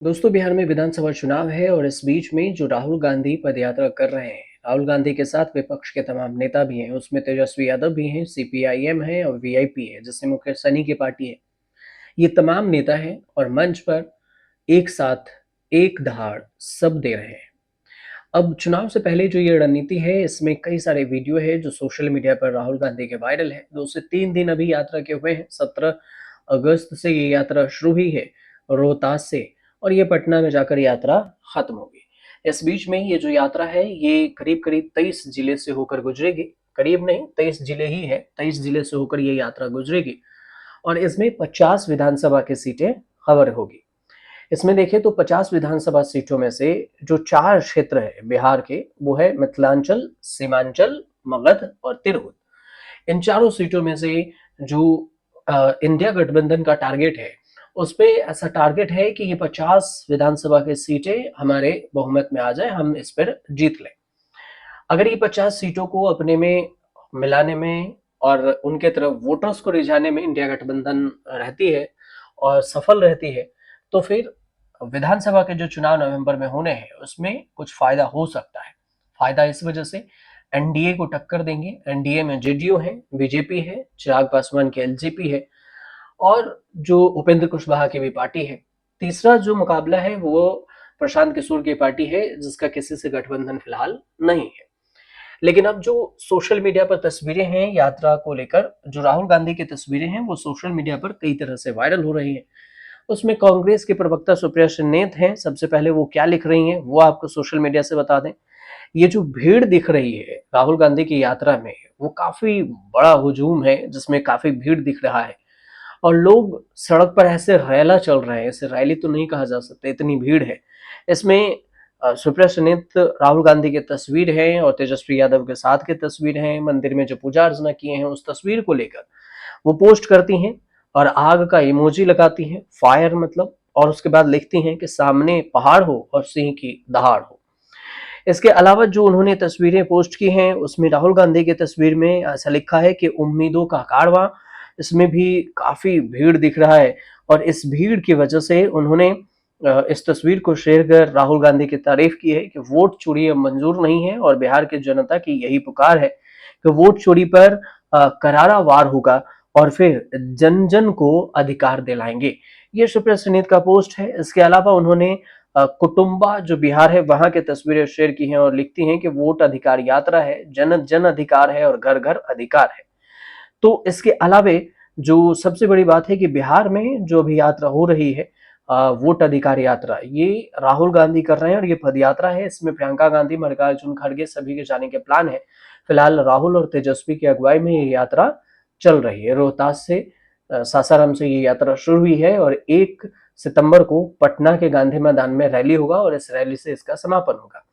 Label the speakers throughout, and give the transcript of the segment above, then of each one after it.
Speaker 1: दोस्तों, बिहार में विधानसभा चुनाव है और इस बीच में जो राहुल गांधी पदयात्रा कर रहे हैं, राहुल गांधी के साथ विपक्ष के तमाम नेता भी हैं। उसमें तेजस्वी यादव भी हैं, सीपीआईएम है और वीआईपी है, जिससे मुकेश सहनी की पार्टी है। ये तमाम नेता हैं और मंच पर एक साथ एक दहाड़ सब दे रहे हैं। अब चुनाव से पहले जो ये रणनीति है, इसमें कई सारे वीडियो है जो सोशल मीडिया पर राहुल गांधी के वायरल है। 2 से 3 दिन अभी यात्रा के हुए हैं। 17 अगस्त से ये यात्रा शुरू हुई है रोहतास से, और ये पटना में जाकर यात्रा खत्म होगी। इस बीच में ये जो यात्रा है, ये करीब करीब 23 जिले से होकर गुजरेगी। करीब नहीं, 23 जिले ही है। 23 जिले से होकर ये यात्रा गुजरेगी और इसमें 50 विधानसभा की सीटें कवर होगी। इसमें देखें तो 50 विधानसभा सीटों में से जो 4 क्षेत्र है बिहार के, वो है मिथिलांचल, सीमांचल, मगध और तिरहुत। इन चारों सीटों में से जो इंडिया गठबंधन का टारगेट है, उस पे ऐसा टारगेट है कि ये 50 विधानसभा की सीटें हमारे बहुमत में आ जाए, हम इस पर जीत लें। अगर ये 50 सीटों को अपने में मिलाने में और उनके तरफ वोटर्स को रिझाने में इंडिया गठबंधन रहती है और सफल रहती है, तो फिर विधानसभा के जो चुनाव नवंबर में होने हैं, उसमें कुछ फायदा हो सकता है। फायदा इस वजह से, एनडीए को टक्कर देंगे। एनडीए में जेडीयू है, बीजेपी है, चिराग पासवान की एलजेपी है और जो उपेंद्र कुशवाहा की भी पार्टी है। तीसरा जो मुकाबला है वो प्रशांत किशोर की पार्टी है, जिसका किसी से गठबंधन फिलहाल नहीं है। लेकिन अब जो सोशल मीडिया पर तस्वीरें हैं यात्रा को लेकर, जो राहुल गांधी की तस्वीरें हैं, वो सोशल मीडिया पर कई तरह से वायरल हो रही हैं। उसमें कांग्रेस के प्रवक्ता सुप्रिया श्रीनेत हैं। सबसे पहले वो क्या लिख रही हैं, वो आपको सोशल मीडिया से बता दें। ये जो भीड़ दिख रही है राहुल गांधी की यात्रा में, वो काफी बड़ा हुजूम है, जिसमें काफी भीड़ दिख रहा है और लोग सड़क पर ऐसे रैला चल रहे हैं। इसे रैली तो नहीं कहा जा सकता, इतनी भीड़ है। इसमें सुप्रिया सुनीत राहुल गांधी की तस्वीर है और तेजस्वी यादव के साथ की तस्वीर है। मंदिर में जो पूजा अर्चना किए हैं, उस तस्वीर को लेकर वो पोस्ट करती हैं और आग का इमोजी लगाती हैं, फायर मतलब, और उसके बाद लिखती हैं कि सामने पहाड़ हो और सिंह की दहाड़ हो। इसके अलावा जो उन्होंने तस्वीरें पोस्ट की हैं, उसमें राहुल गांधी की तस्वीर में ऐसा लिखा है कि उम्मीदों का कारवां। इसमें भी काफी भीड़ दिख रहा है और इस भीड़ की वजह से उन्होंने इस तस्वीर को शेयर कर राहुल गांधी की तारीफ की है कि वोट चोरी अब मंजूर नहीं है और बिहार की जनता की यही पुकार है कि वोट चोरी पर करारा वार होगा और फिर जन जन को अधिकार दिलाएंगे। ये सुप्रिया सुनीत का पोस्ट है। इसके अलावा उन्होंने कुटुंबा जो बिहार है, वहां की तस्वीरें शेयर की हैं और लिखती हैं कि वोट अधिकार यात्रा है, जन जन अधिकार है और घर घर अधिकार है। तो इसके अलावे जो सबसे बड़ी बात है कि बिहार में जो अभी यात्रा हो रही है, वोट अधिकार यात्रा, ये राहुल गांधी कर रहे हैं और ये पद यात्रा है। इसमें प्रियंका गांधी, मल्लिकार्जुन खड़गे सभी के जाने के प्लान है। फिलहाल राहुल और तेजस्वी की अगुवाई में ये यात्रा चल रही है। रोहतास से सासाराम से ये यात्रा शुरू हुई है और 1 सितंबर को पटना के गांधी मैदान में रैली होगा और इस रैली से इसका समापन होगा।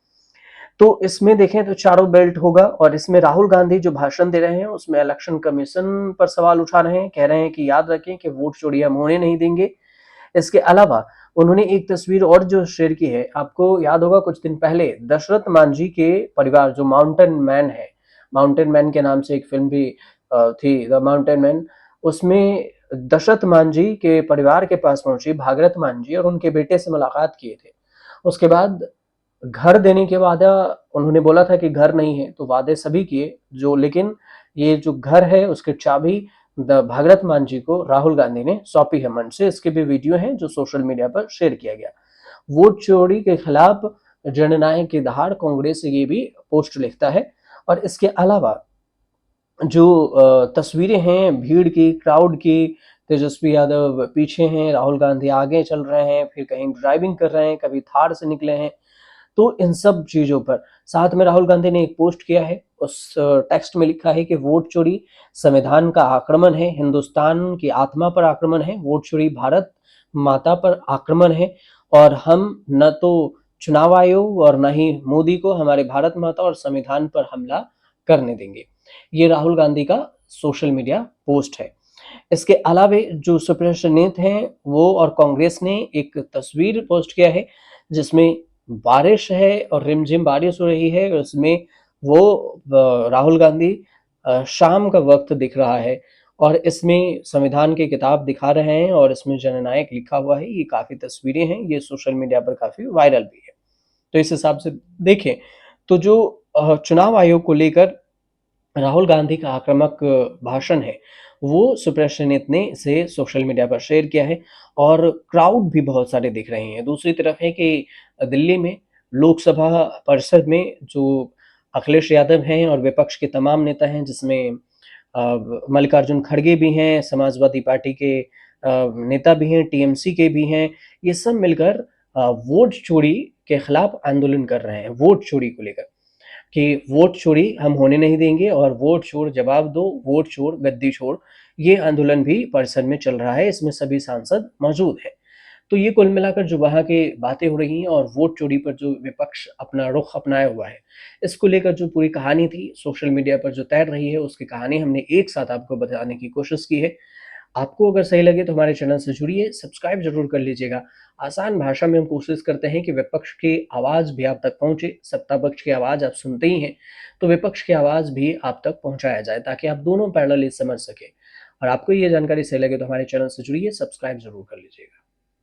Speaker 1: तो इसमें देखें तो चारों बेल्ट होगा और इसमें राहुल गांधी जो भाषण दे रहे हैं, उसमें इलेक्शन कमीशन पर सवाल उठा रहे हैं। कह रहे हैं कि याद रखें कि वोट चोरी हम होने नहीं देंगे। इसके अलावा उन्होंने एक तस्वीर और जो शेयर की है, आपको याद होगा कुछ दिन पहले दशरथ मांझी के परिवार, जो माउंटेन मैन है, माउंटेन मैन के नाम से एक फिल्म भी थी, द माउंटेन मैन। उसमें दशरथ मांझी के परिवार के पास पहुंची भागरथ मांझी और उनके बेटे से मुलाकात किए थे। उसके बाद घर देने के वादा, उन्होंने बोला था कि घर नहीं है, तो वादे सभी किए जो, लेकिन ये जो घर है उसकी चाबी भागरथ मान जी को राहुल गांधी ने सौंपी है मंच से। इसके भी वीडियो हैं जो सोशल मीडिया पर शेयर किया गया। वोट चोरी के खिलाफ जननायक की दहाड़, कांग्रेस ये भी पोस्ट लिखता है। और इसके अलावा जो तस्वीरें हैं भीड़ की, क्राउड की, तेजस्वी यादव पीछे हैं, राहुल गांधी आगे चल रहे हैं, फिर कहीं ड्राइविंग कर रहे हैं, कभी थार से निकले हैं। तो इन सब चीजों पर साथ में राहुल गांधी ने एक पोस्ट किया है। उस टेक्स्ट में लिखा है कि वोट चोरी संविधान का आक्रमण है, हिंदुस्तान की आत्मा पर आक्रमण है, वोट चोरी भारत माता पर आक्रमण है और हम न तो चुनाव आयोग और न ही मोदी को हमारे भारत माता और संविधान पर हमला करने देंगे। ये राहुल गांधी का सोशल मीडिया पोस्ट है। इसके अलावे जो सुप्रिया सुनीत हैं, वो और कांग्रेस ने एक तस्वीर पोस्ट किया है जिसमें बारिश है और रिमझिम बारिश हो रही है। उसमें वो राहुल गांधी शाम का वक्त दिख रहा है और इसमें संविधान की किताब दिखा रहे हैं और इसमें जननायक लिखा हुआ है। ये काफ़ी तस्वीरें हैं, ये सोशल मीडिया पर काफ़ी वायरल भी है। तो इस हिसाब से देखें तो जो चुनाव आयोग को लेकर राहुल गांधी का आक्रामक भाषण है, वो सुप्रिया ने इसे सोशल मीडिया पर शेयर किया है और क्राउड भी बहुत सारे दिख रहे हैं। दूसरी तरफ है कि दिल्ली में लोकसभा परिषद में जो अखिलेश यादव हैं और विपक्ष के तमाम नेता हैं, जिसमें मल्लिकार्जुन खड़गे भी हैं, समाजवादी पार्टी के नेता भी हैं, टीएमसी के भी हैं, ये सब मिलकर वोट चोरी के खिलाफ आंदोलन कर रहे हैं, वोट चोरी को लेकर। कि वोट चोरी हम होने नहीं देंगे और वोट चोर जवाब दो, वोट चोर गद्दी छोड़, ये आंदोलन भी परिसर में चल रहा है, इसमें सभी सांसद मौजूद हैं। तो ये कुल मिलाकर जो वहाँ की बातें हो रही हैं और वोट चोरी पर जो विपक्ष अपना रुख अपनाया हुआ है, इसको लेकर जो पूरी कहानी थी, सोशल मीडिया पर जो तैर रही है, उसकी कहानी हमने एक साथ आपको बताने की कोशिश की है। आपको अगर सही लगे तो हमारे चैनल से जुड़िए, सब्सक्राइब ज़रूर कर लीजिएगा। आसान भाषा में हम कोशिश करते हैं कि विपक्ष की आवाज़ भी आप तक पहुँचे, सत्ता पक्ष की आवाज़ आप सुनते ही हैं, तो विपक्ष की आवाज़ भी आप तक पहुँचाया जाए ताकि आप दोनों पैरेलली समझ सकें। और आपको ये जानकारी सही लगे तो हमारे चैनल से जुड़िए, सब्सक्राइब ज़रूर कर लीजिएगा।